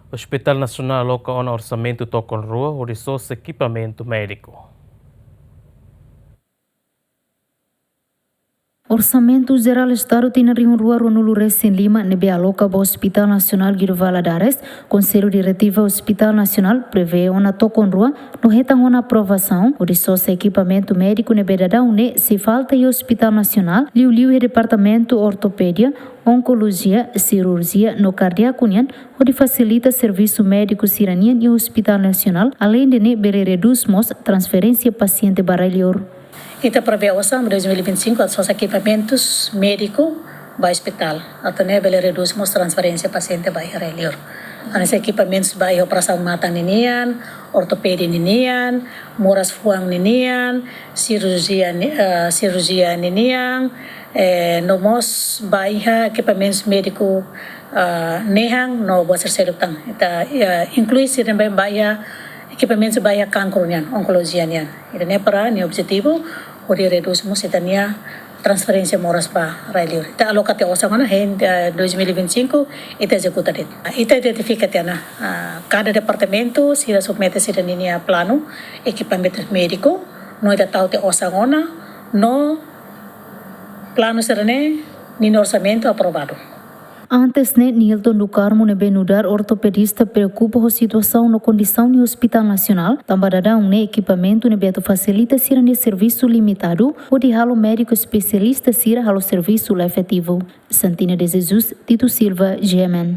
O Hospital Nacional aloca um orçamento tocam rua o resource equipamento médico. Orçamento Geral Estado tem na Rua Ronulu Recém Lima, nebe aloca para o Hospital Nacional Guido Valadares. Conselho Diretivo Hospital Nacional prevê uma tocon rua no retang uma aprovação. O resource equipamento médico nebe dadão ne se falta e o Hospital Nacional, liu e Departamento Ortopedia, Oncologia, Cirurgia no Cardíaco, onde facilita serviço médico siranian e o Hospital Nacional, além de ne bere reduz transferência paciente baralhor. Kita prevê orçam 2025 os equipamentos médicos para o hospital. Até bele reduzimos transferência paciente para a relior. Esses equipamentos para operação mata ninian, ortopedia ninian, moras fuang ninian, cirurgia ninian, nomos para equipamentos médicos nehang no buat serselutang. Kita inclui também para equipamentos para cancro nian, oncologia nian. Itu para ni objetivo ori reduzimos itania transferência moras para relior. Kita alocate orçam na em 2025 ita executa det. Ita identifica tiana cada departamento se submete se ninia plano equipamento médico no ita tau te orçam no plano serene ni orçamento aprovado. Antes, Nilton do Carmo nebe nudar ortopedista preocupa com a situação na condição do Hospital Nacional. Também dá equipamento nebe facilita ser de serviço limitado ou de halo médico especialista ser halo serviço efetivo. Santina de Jesus, Tito Silva, GMN.